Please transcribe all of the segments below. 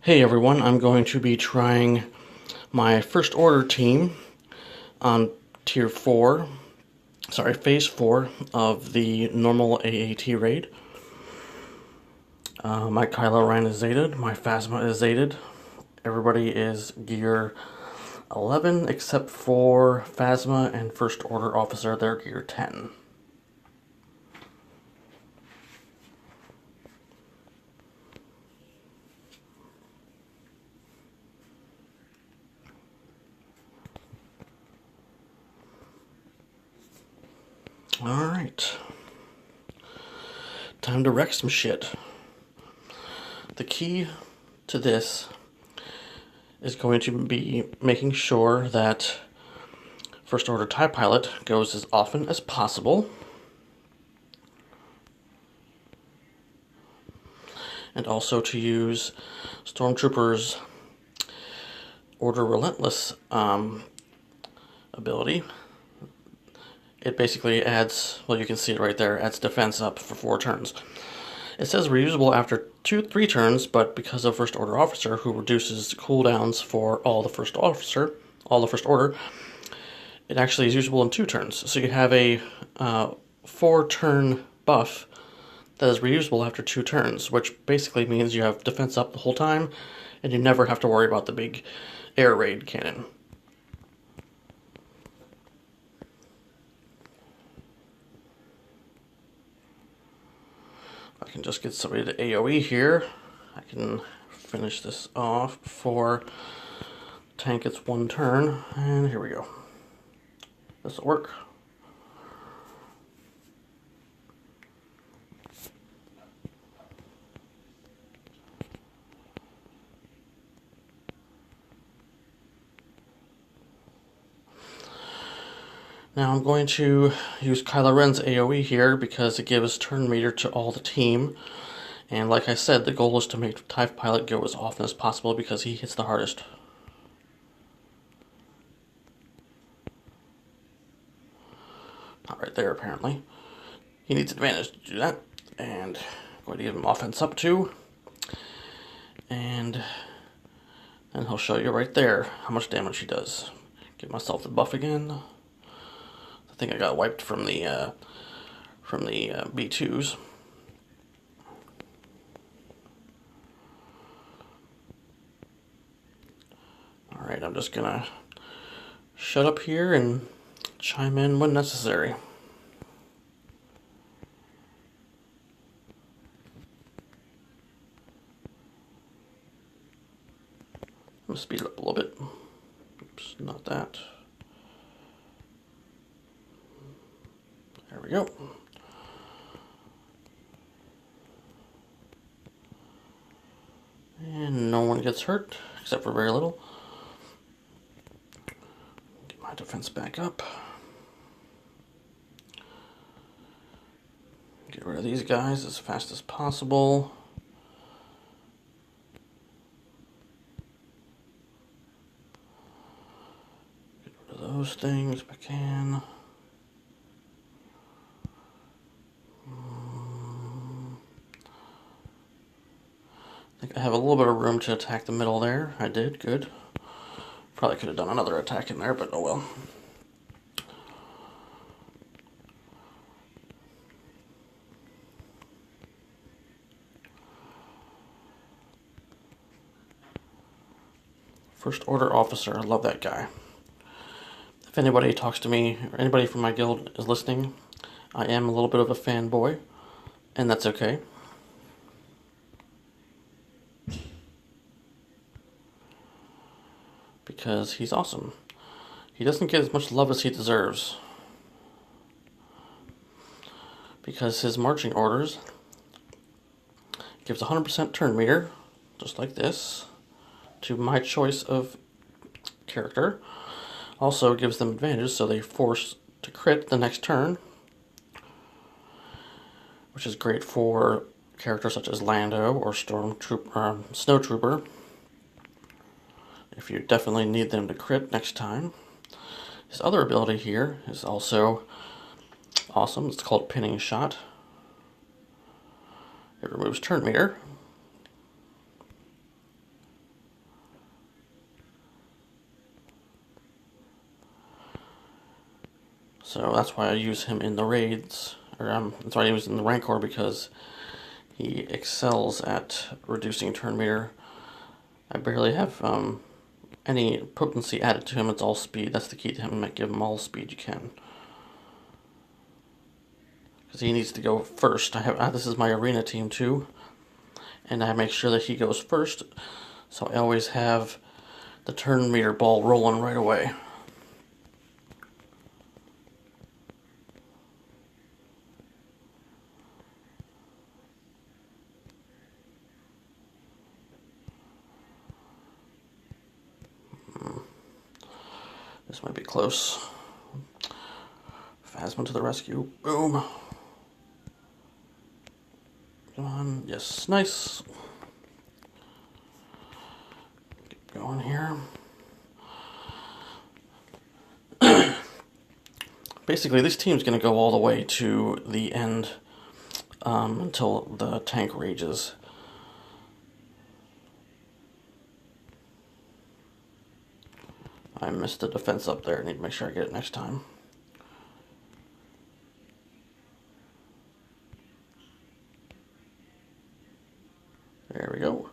Hey everyone, I'm going to be trying my first order team on phase 4 of the normal AAT raid. My Kylo Ren is Zeted, my Phasma is Zeted. Everybody is gear 11 except for Phasma and First Order Officer, they're gear 10. Alright. Time to wreck some shit. The key to this is going to be making sure that First Order TIE Pilot goes as often as possible, and also to use Stormtrooper's Order Relentless ability. It basically adds, well, you can see it right there, adds defense up for 4 turns. It says reusable after 3 turns, but because of First Order Officer, who reduces cooldowns for all the First Order, it actually is usable in 2 turns. So you have a 4-turn buff that is reusable after 2 turns, which basically means you have defense up the whole time, and you never have to worry about the big air raid cannon. I can just get somebody to AoE here. I can finish this off before tank gets 1 turn, and here we go. This will work. Now I'm going to use Kylo Ren's AoE here because it gives turn meter to all the team. And like I said, the goal is to make TIE Pilot go as often as possible because he hits the hardest. Not right there, apparently. He needs advantage to do that. And I'm going to give him offense up too. And then he'll show you right there how much damage he does. Give myself the buff again. I think I got wiped from the B2s. Alright, I'm just gonna shut up here and chime in when necessary. I'm gonna speed it up a little bit. Oops, not that. There we go. And no one gets hurt, except for very little. Get my defense back up. Get rid of these guys as fast as possible. Get rid of those things if I can. I think I have a little bit of room to attack the middle there. I did, good. Probably could have done another attack in there, but oh well. First Order Officer, I love that guy. If anybody talks to me, or anybody from my guild is listening, I am a little bit of a fanboy, and that's okay. Because he's awesome. He doesn't get as much love as he deserves. Because his marching orders gives 100% turn meter, just like this, to my choice of character. Also gives them advantage, so they force to crit the next turn, which is great for characters such as Lando or Snowtrooper. If you definitely need them to crit next time. His other ability here is also awesome. It's called Pinning Shot. It removes turn meter. So that's why I use him in the raids, or that's why I use him in the Rancor, because he excels at reducing turn meter. I barely have any potency added to him. It's all speed. That's the key to him. Give him all speed you can, because he needs to go first. This is my arena team too, and I make sure that he goes first, so I always have the turn meter ball rolling right away. This might be close. Phasma to the rescue. Boom. Come on. Yes, nice. Keep going here. Basically, this team's going to go all the way to the end until the tank rages. I missed the defense up there. I need to make sure I get it next time. There we go.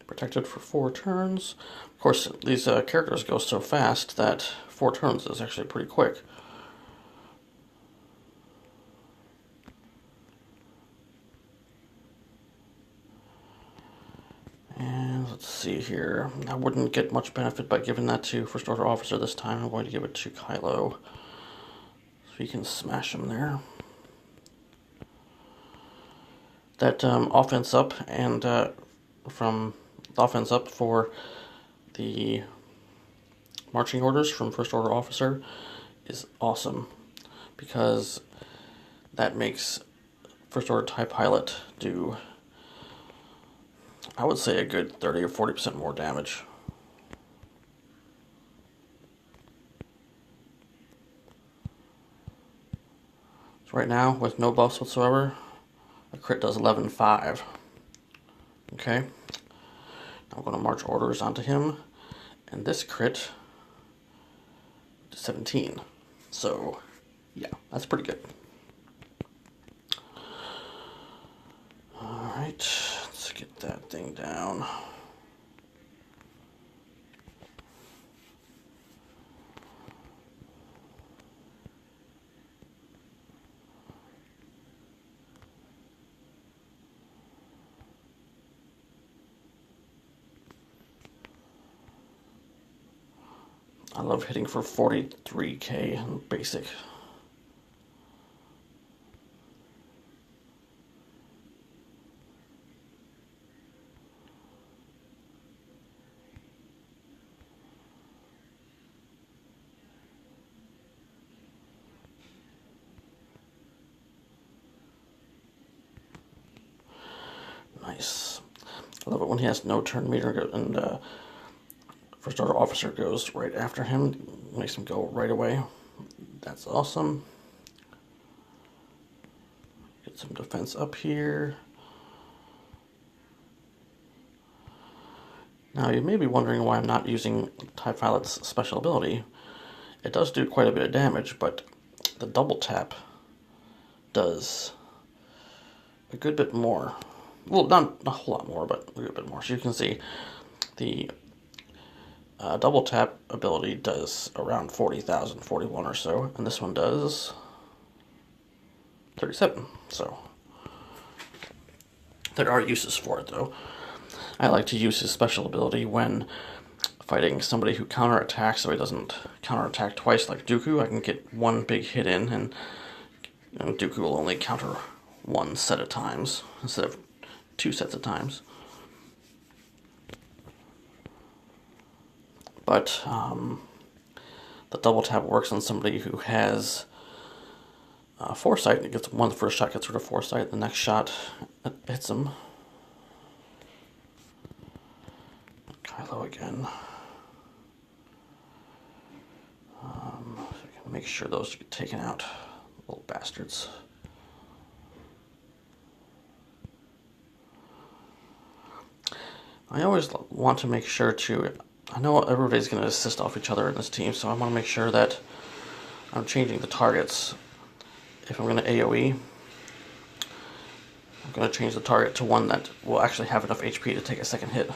Protected for 4 turns. Of course, these characters go so fast that 4 turns is actually pretty quick. And let's see here. I wouldn't get much benefit by giving that to First Order Officer this time. I'm going to give it to Kylo, so he can smash him there. That offense up, and from the offense up for the marching orders from First Order Officer is awesome, because that makes First Order TIE Pilot do, I would say, a good 30 or 40% more damage. So right now, with no buffs whatsoever, a crit does 11.5. Okay. Now I'm going to march orders onto him, and this crit to 17. So, yeah, that's pretty good. Alright, let's get that thing down. I love hitting for 43k in basic. Nice. I love it when he has no turn meter and First Order Officer goes right after him, makes him go right away. That's awesome. Get some defense up here. Now you may be wondering why I'm not using TIE Pilot's special ability. It does do quite a bit of damage, but the double tap does a good bit more. Well, not a whole lot more, but a good bit more. So you can see the double tap ability does around 40,000, 41 or so, and this one does 37. So there are uses for it, though. I like to use his special ability when fighting somebody who counterattacks, so he doesn't counterattack twice like Dooku. I can get one big hit in, and Dooku will only counter one set of times instead of 2 sets of times. But the double tap works on somebody who has foresight. It gets one first shot gets rid of foresight, the next shot it hits him. Kylo again. So we can make sure those get taken out, little bastards. I always want to make sure to, I know everybody's going to assist off each other in this team, so I want to make sure that I'm changing the targets. If I'm going to AoE, I'm going to change the target to one that will actually have enough HP to take a second hit.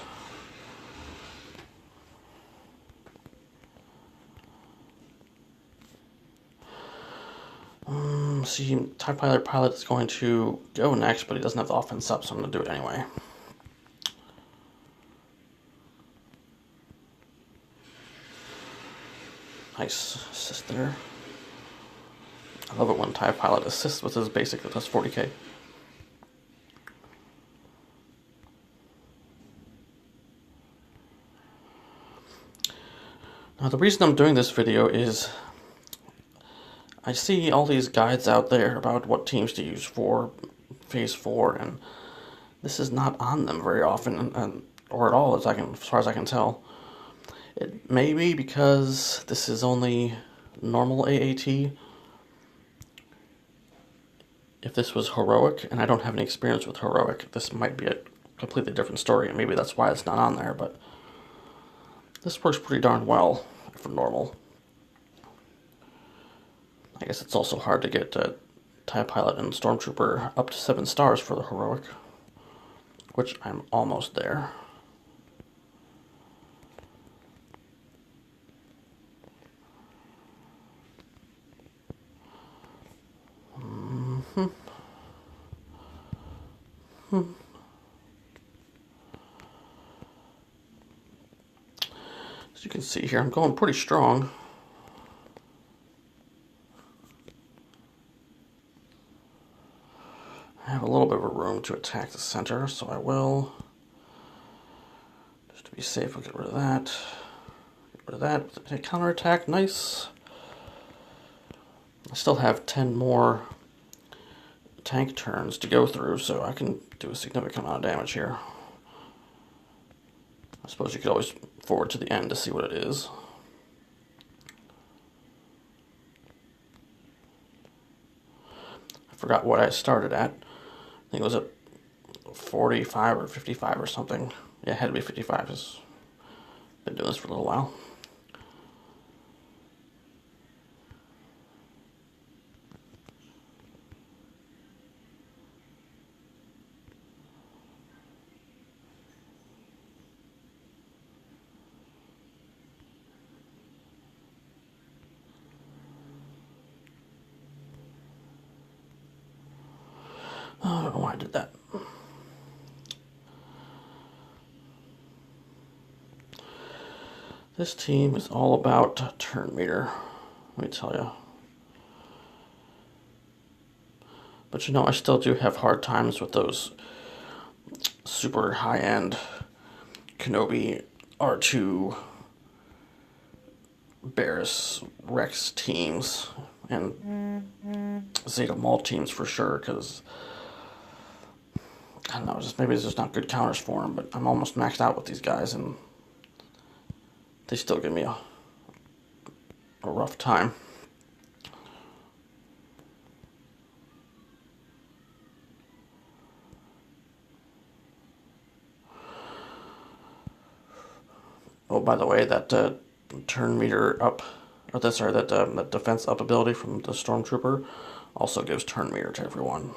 See, TIE Pilot is going to go next, but he doesn't have the offense up, so I'm going to do it anyway. Nice assist there. I love it when TIE Pilot assists with his basic that does 40k. Now the reason I'm doing this video is I see all these guides out there about what teams to use for Phase 4, and this is not on them very often, or at all, as far as I can tell. It may be because this is only normal AAT. If this was heroic, and I don't have any experience with heroic, this might be a completely different story, and maybe that's why it's not on there, but this works pretty darn well for normal. I guess it's also hard to get TIE Pilot and Stormtrooper up to 7 stars for the heroic, which I'm almost there. As you can see here, I'm going pretty strong. I have a little bit of room to attack the center, so I will. Just to be safe, we'll get rid of that. Get rid of that. Counterattack, nice. I still have 10 more tank turns to go through, so I can do a significant amount of damage here. I suppose you could always forward to the end to see what it is. I forgot what I started at. I think it was at 45 or 55 or something. Yeah, it had to be 55, because I've been doing this for a little while. Oh, I don't know why I did that. This team is all about turn meter, let me tell you. But you know, I still do have hard times with those super high-end Kenobi R2 Barris Rex teams and Zeta Maul teams for sure, because I don't know, maybe there's just not good counters for them, but I'm almost maxed out with these guys, and they still give me a rough time. Oh, by the way, that turn meter up, or that defense up ability from the Stormtrooper also gives turn meter to everyone.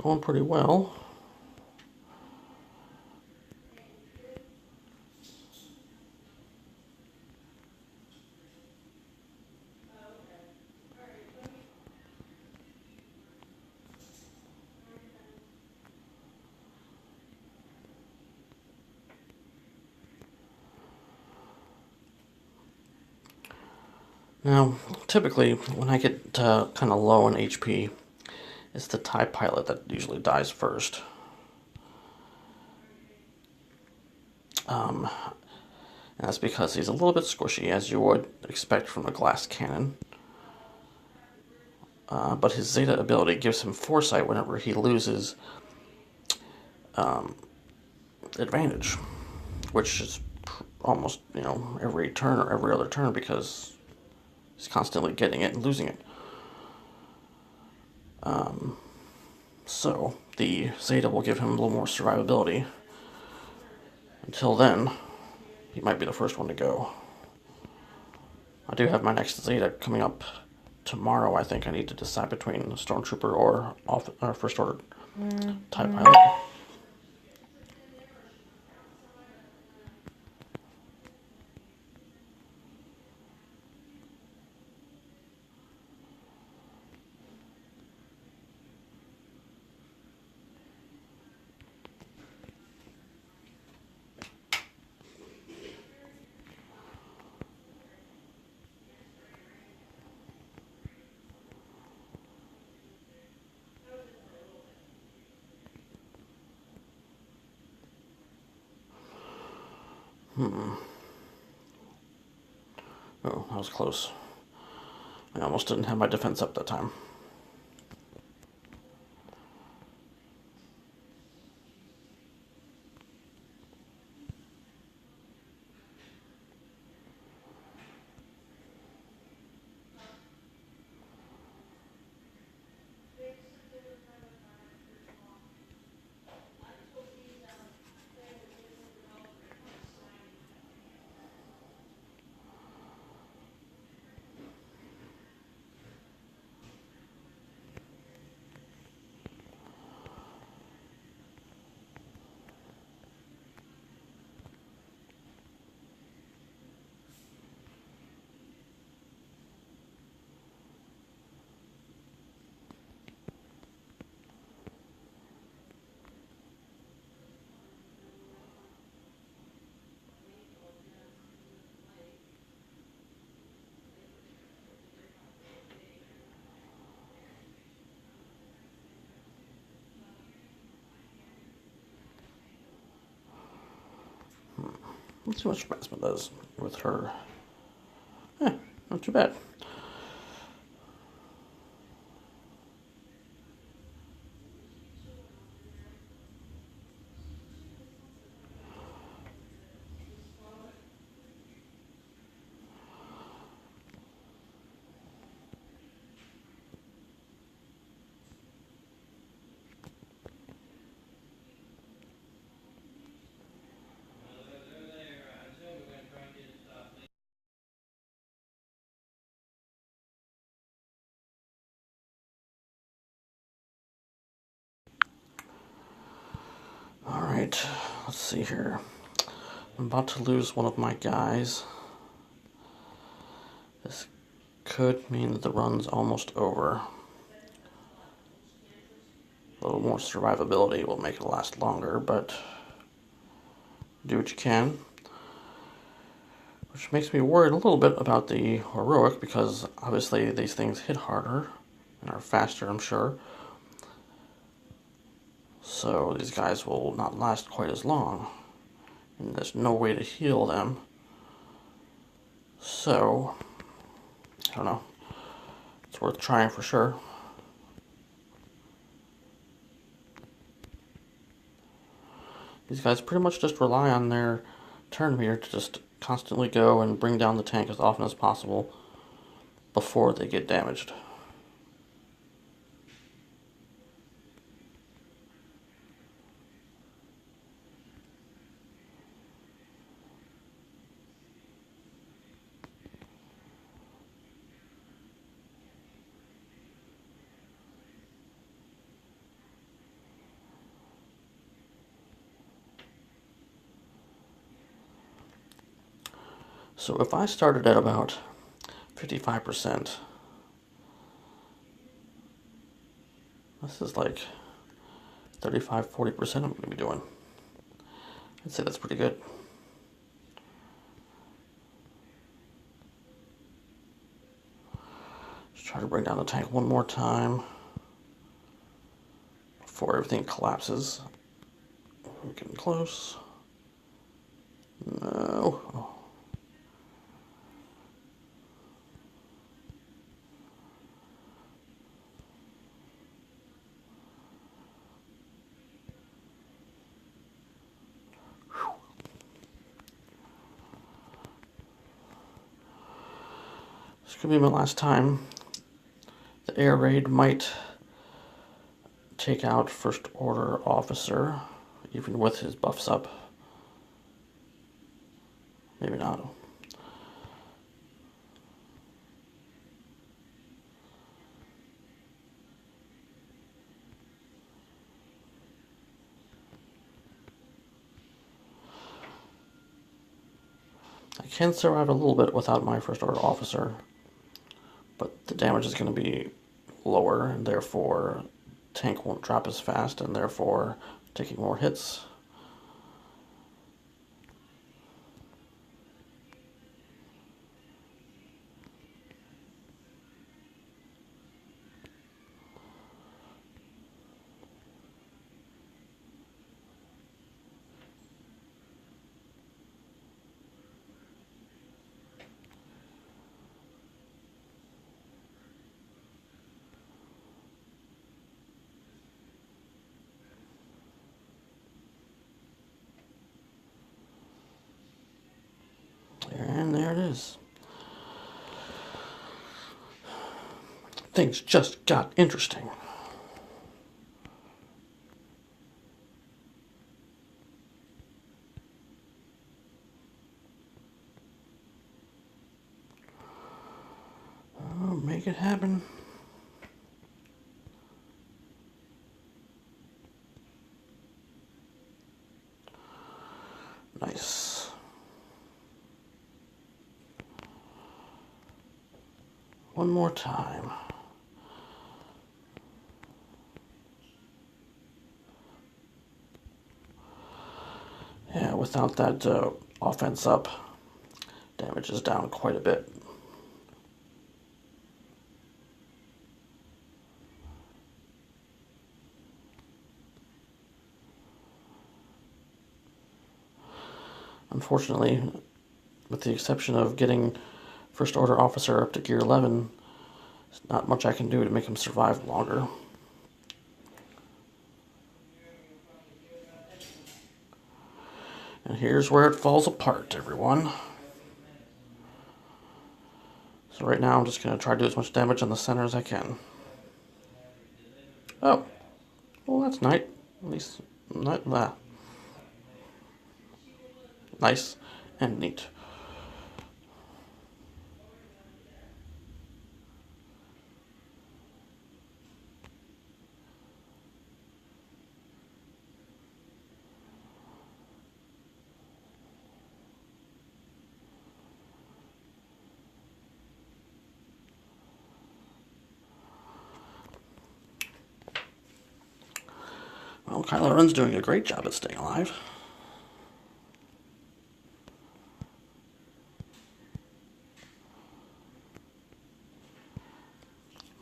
Going pretty well. Now, typically, when I get kind of low in HP, it's the TIE pilot that usually dies first. And that's because he's a little bit squishy, as you would expect from a glass cannon. But his Zeta ability gives him foresight whenever he loses advantage, which is almost, every turn or every other turn because he's constantly getting it and losing it. So the Zeta will give him a little more survivability. Until then, he might be the first one to go. I do have my next Zeta coming up tomorrow. I think I need to decide between Stormtrooper or First Order TIE pilot. Oh, that was close. I almost didn't have my defense up that time. Let's see what Phasma does with her. Not too bad. Alright, let's see here. I'm about to lose one of my guys. This could mean that the run's almost over. A little more survivability will make it last longer, but do what you can. Which makes me worried a little bit about the heroic, because obviously these things hit harder and are faster, I'm sure. So these guys will not last quite as long. And there's no way to heal them. So, I don't know. It's worth trying for sure. These guys pretty much just rely on their turn meter to just constantly go and bring down the tank as often as possible before they get damaged. So if I started at about 55%, this is like 35-40% I'm going to be doing. I'd say that's pretty good. Try to bring down the tank one more time before everything collapses. We're getting close. No. Oh. This could be my last time. The air raid might take out First Order officer, even with his buffs up. Maybe not. I can survive a little bit without my First Order officer, but the damage is going to be lower, and therefore tank won't drop as fast, and therefore taking more hits. And there it is. Things just got interesting. Oh, make it happen. Nice. One more time. Yeah, without that offense up, damage is down quite a bit. Unfortunately, with the exception of getting First Order officer up to gear 11, there's not much I can do to make him survive longer. And here's where it falls apart, everyone. So right now I'm just going to try to do as much damage on the center as I can. Oh, well that's nice. At least, not that. Nice and neat. Well, Kylo Ren's doing a great job at staying alive.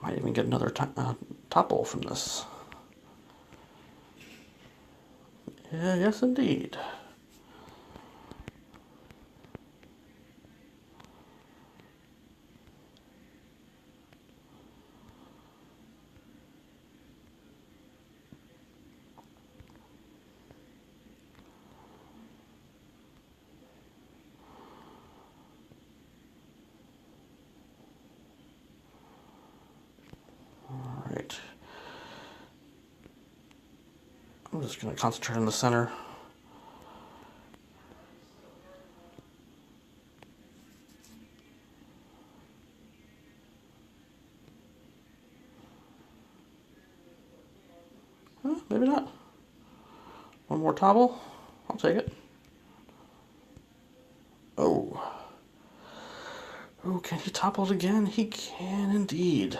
Might even get another topple from this. Yeah, yes, indeed. Alright. I'm just going to concentrate on the center. Maybe not. One more topple. I'll take it. Oh. Oh, can he topple it again? He can indeed.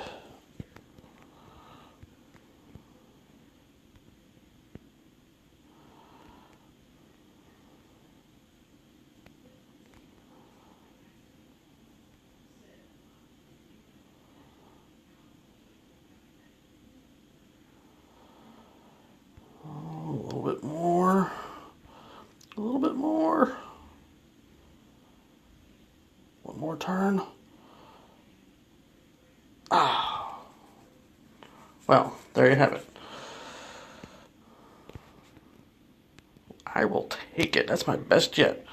more turn. Ah. Well, there you have it. I will take it. That's my best yet.